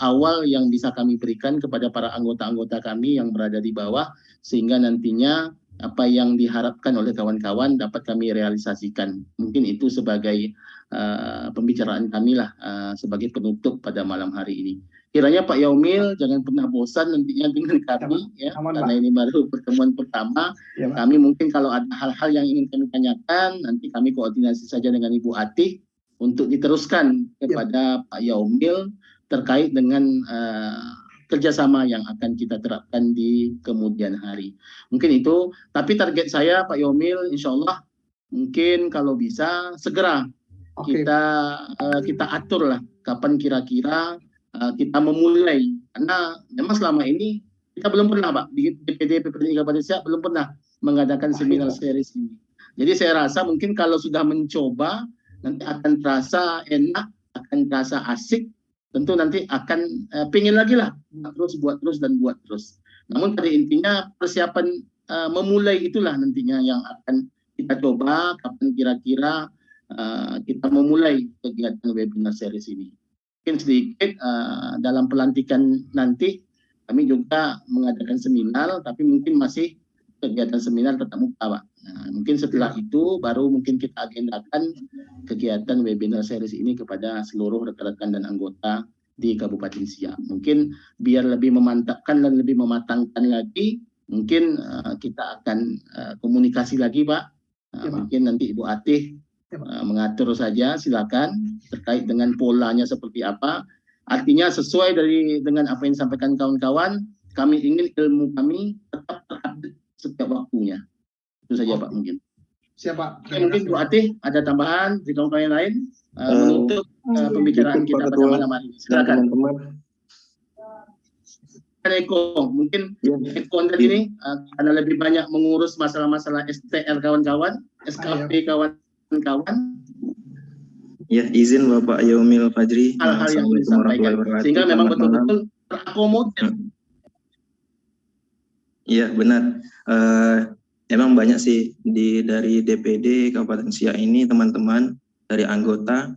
awal yang bisa kami berikan kepada para anggota-anggota kami yang berada di bawah, sehingga nantinya apa yang diharapkan oleh kawan-kawan dapat kami realisasikan. Mungkin itu sebagai pembicaraan kami lah sebagai penutup pada malam hari ini. Kiranya Pak Yaumil jangan pernah bosan nantinya dengan kami ya, karena ini baru pertemuan pertama. Kami mungkin kalau ada hal-hal yang ingin kami tanyakan, nanti kami koordinasi saja dengan Ibu Atih untuk diteruskan kepada Pak Yaumil terkait dengan kerjasama yang akan kita terapkan di kemudian hari. Mungkin itu, tapi target saya Pak Yaumil insya Allah mungkin kalau bisa segera kita atur lah kapan kira-kira kita memulai, karena memang selama ini kita belum pernah Pak di DPD PPNI Kabupaten Siak belum pernah mengadakan seminar series ini. Jadi saya rasa mungkin kalau sudah mencoba nanti akan terasa enak, akan terasa asik, tentu nanti akan pingin lagi lah buat terus. Namun pada intinya persiapan memulai itulah nantinya yang akan kita coba kapan kira-kira kita memulai kegiatan webinar series ini. Mungkin sedikit dalam pelantikan nanti kami juga mengadakan seminar, tapi mungkin masih kegiatan seminar tetap muka Pak. Nah, mungkin setelah itu baru mungkin kita agendakan kegiatan webinar series ini kepada seluruh rekan-rekan dan anggota di Kabupaten Siak. Mungkin biar lebih memantapkan dan lebih mematangkan lagi, mungkin kita akan komunikasi lagi Pak Ya, Pak. Mungkin nanti Ibu Atih Ya, Pak. mengatur saja, silakan, terkait dengan polanya seperti apa. Artinya sesuai dengan apa yang disampaikan kawan-kawan, kami ingin ilmu kami tetap terupdate setiap waktunya. Itu saja Pak mungkin. Siap, Pak. Oke, mungkin Bu Atih ada tambahan di kawan-kawan yang lain menutup pembicaraan Cukup, kita Pak pada Ketua malam hari ini. dan Silakan. teman-teman. Eko, mungkin Ya. Eko tadi ini ada lebih banyak mengurus masalah-masalah STR kawan-kawan, SKP kawan-kawan, Ya, izin Bapak Yaumil Fajri. hal-hal yang Assalamualaikum disampaikan, warahmatullahi wabarakatuh. sehingga memang Selamat malam. betul-betul terakomodir. Iya, benar. Emang banyak sih dari DPD Kabupaten Siak ini teman-teman dari anggota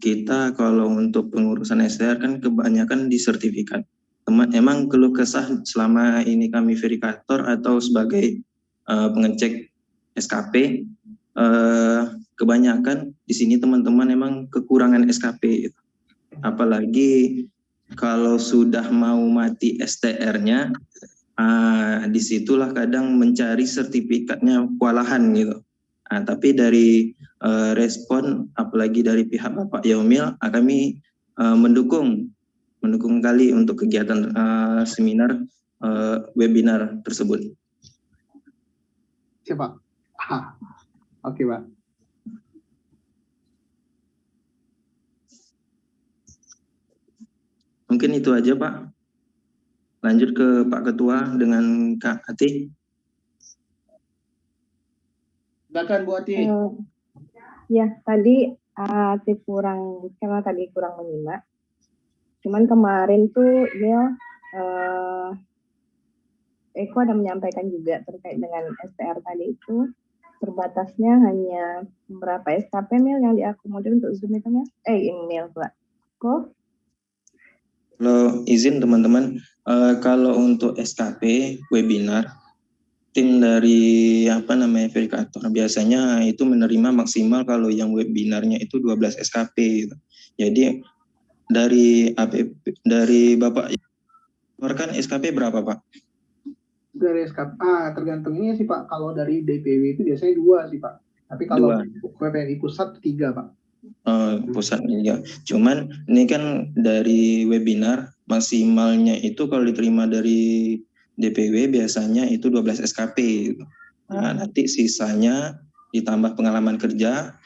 kita kalau untuk pengurusan STR kan kebanyakan di sertifikat. Emang keluh kesah selama ini kami verifikator atau sebagai pengecek SKP, kebanyakan di sini teman-teman emang kekurangan SKP. Apalagi kalau sudah mau mati STR-nya, disitulah kadang mencari sertifikatnya kewalahan gitu. Tapi dari respon apalagi dari pihak Bapak Yaumil, kami mendukung kali untuk kegiatan seminar webinar tersebut. Siap, Pak. Oke, Pak. Mungkin itu aja, Pak. Lanjut ke Pak Ketua dengan Kak Atih. Silakan Bu Atih. Ya, tadi Atih karena tadi kurang menyimak. Cuman kemarin tuh dia Eko ada menyampaikan juga terkait dengan STR tadi itu terbatasnya hanya berapa SKP Mil yang diakomodir untuk Zoom itu Mil? Email Pak. Kok? Kalau izin teman-teman, kalau untuk SKP webinar, tim dari verifikator biasanya itu menerima maksimal kalau yang webinarnya itu 12 SKP. Gitu. Jadi dari Bapak keluarkan SKP berapa Pak? Dari SKP, tergantung ini sih Pak. Kalau dari DPW itu biasanya 2 sih Pak. Tapi kalau PPNI pusat 3 Pak. Pusat ya. Cuman ini kan dari webinar maksimalnya itu kalau diterima dari DPW biasanya itu 12 SKP. Nanti sisanya ditambah pengalaman kerja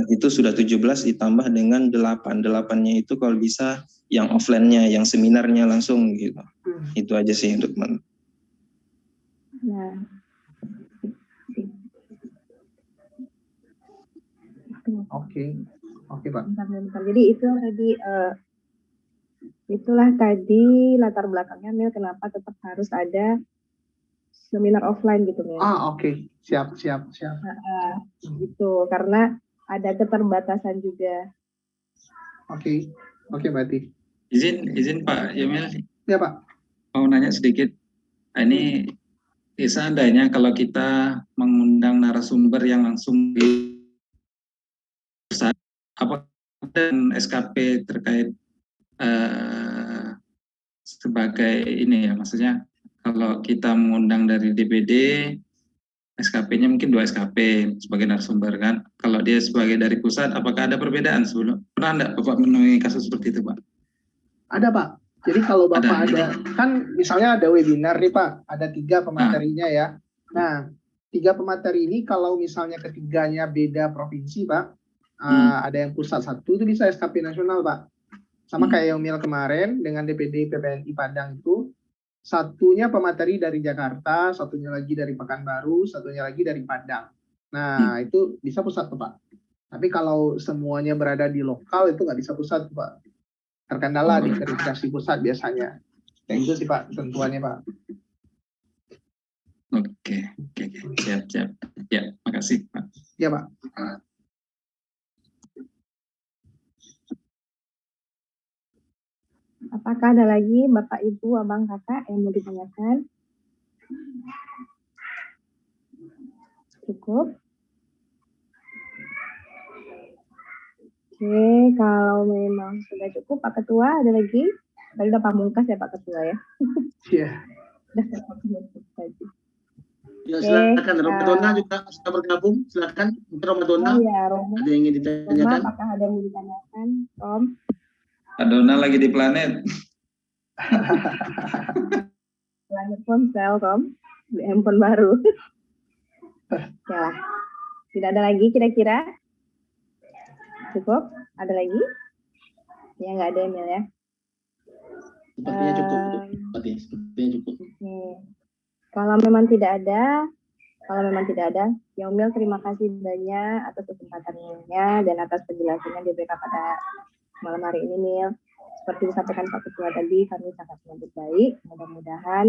itu sudah 17 ditambah dengan 8. 8-nya itu kalau bisa yang offline-nya, yang seminarnya langsung gitu. Itu aja sih untuk teman. Nah. Oke Pak. Bentar. Jadi itulah tadi latar belakangnya Mil kenapa tetap harus ada seminar offline gitu Mil. Oke. Siap. Gitu karena ada keterbatasan juga. Oke berarti. Izin Pak Yaumil. Ya Pak. Mau nanya sedikit. Ini seandainya kalau kita mengundang narasumber yang langsung di pusat, apakah dan SKP terkait sebagai ini ya, maksudnya kalau kita mengundang dari DPD, SKP-nya mungkin 2 SKP sebagai narasumber kan. Kalau dia sebagai dari pusat, apakah ada perbedaan sebelum? Pernah enggak Bapak menemui kasus seperti itu Pak? Ada Pak. Jadi kalau Bapak ada kan misalnya ada webinar nih Pak, ada 3 pematerinya ya. Nah, 3 pemateri ini kalau misalnya ketiganya beda provinsi Pak, ada yang pusat 1 itu bisa SKP nasional Pak. Sama kayak Yaumil kemarin dengan DPD PPNI Padang itu, satunya pemateri dari Jakarta, satunya lagi dari Pekanbaru, satunya lagi dari Padang. Nah, itu bisa pusat Pak. Tapi kalau semuanya berada di lokal itu nggak bisa pusat Pak. Terkendala di verifikasi pusat biasanya. Yang itu sih Pak tentuannya Pak. Oke. Siap. Ya, makasih Pak. Ya Pak. Apakah ada lagi Bapak, Ibu, Abang, Kakak yang mau ditanyakan? Cukup? Oke, kalau memang sudah cukup, Pak Ketua ada lagi? Tadi udah pamungkas ya Pak Ketua ya? Iya. Ya, Oke, silakan. Romadona juga sudah bergabung. Silakan. Mungkin Romadona oh ya, Roma. ada yang ingin Roma, ditanyakan. apakah ada yang mau ditanyakan, Tom? Adona lagi di planet. Planet ponsel, Tom. Di handphone baru. Oke lah. Tidak ada lagi kira-kira? Cukup? Ada lagi? Ya, nggak ada email ya. Sepertinya cukup. Berarti sepertinya cukup. Oke. Kalau memang tidak ada, ya Umil terima kasih banyak atas kesempatannya dan atas penjelasannya diberikan pada malam hari ini, Mil. Seperti disampaikan Pak Ketua tadi, kami sangat menyambut baik. Mudah-mudahan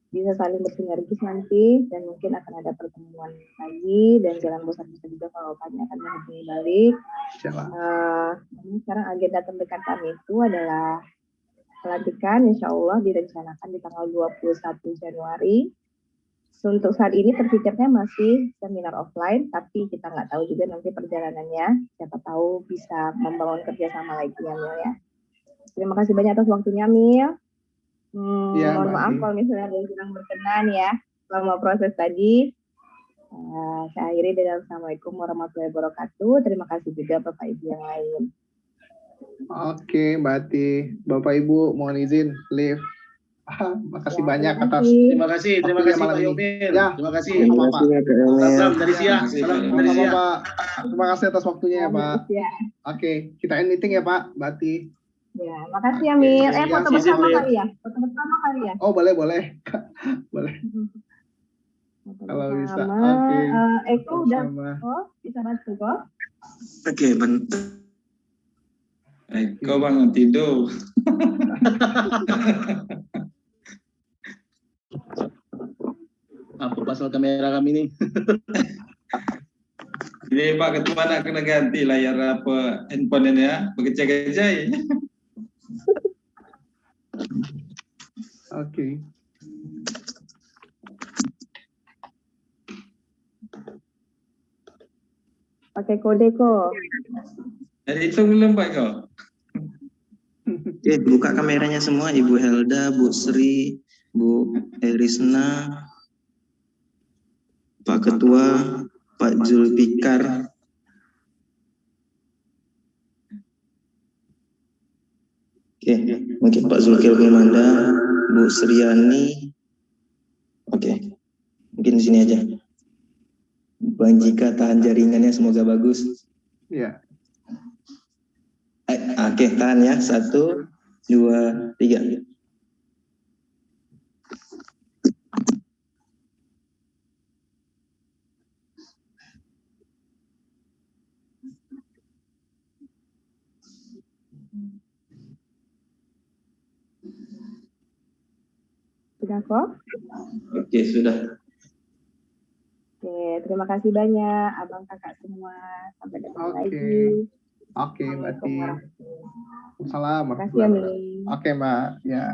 bisa saling bersinergis nanti dan mungkin akan ada pertemuan lagi dan jangan bosan-bosan juga kalau Pak akan menghubungi balik. Sekarang agenda terdekat kami itu adalah pelantikan, insya Allah direncanakan di tanggal 21 Januari. Untuk saat ini terpikirnya masih seminar offline, tapi kita nggak tahu juga nanti perjalanannya. Siapa tahu bisa membangun kerjasama lagi ya, Mil ya. Terima kasih banyak atas waktunya, Mil. Ya, mohon maaf kalau misalnya ada yang kurang berkenan ya selama proses tadi. Saya akhiri dengan Assalamualaikum warahmatullahi wabarakatuh. Terima kasih juga Bapak Ibu yang lain. Oke, Mbak Ati. Bapak Ibu mohon izin live. Makasih banyak atas Terima kasih waktunya Pak malam ini. Yomil. Ya, Terima kasih. sama Pak. Salam dari Siak. Salam dari Sama Siak. Pak. Terima kasih atas waktunya ya Pak. Ya. Oke, kita end meeting ya Pak, Mbak Ati. Ya, makasih ya Mil. Ya, Foto bersama kali ya. Foto bersama kali ya. Oh, boleh. Boleh. Kalau bisa. Oke. Eko udah. Oh, bisa bantu kok. Oke, bentar. Eko bangun tidur. Apa pasal kamera kami ini? Ini Pak Ketua nak kena ganti layar apa handphone ini ya, bergecai-gecai. Oke. Pakai kode kok. Jadi itu belum Pak kok. Oke, buka kameranya semua, Ibu Helda, Bu Sri, Bu Erisna, Pak Ketua, Pak Zulfikar. Oke, mungkin Pak Zulkifli Manda, Bu Sriani. Oke, mungkin di sini aja. Bang Jika tahan jaringannya, semoga bagus. Ya. Oke, tahan ya. 1, 2, 3. Sudah kok? Oke, sudah. Oke, terima kasih banyak abang kakak semua. Sampai ketemu lagi. Oke, Mbak Ati. Assalamualaikum warahmatullahi wabarakatuh. Salam. Terima kasih ya, Mil. Oke, Mbak. Ya.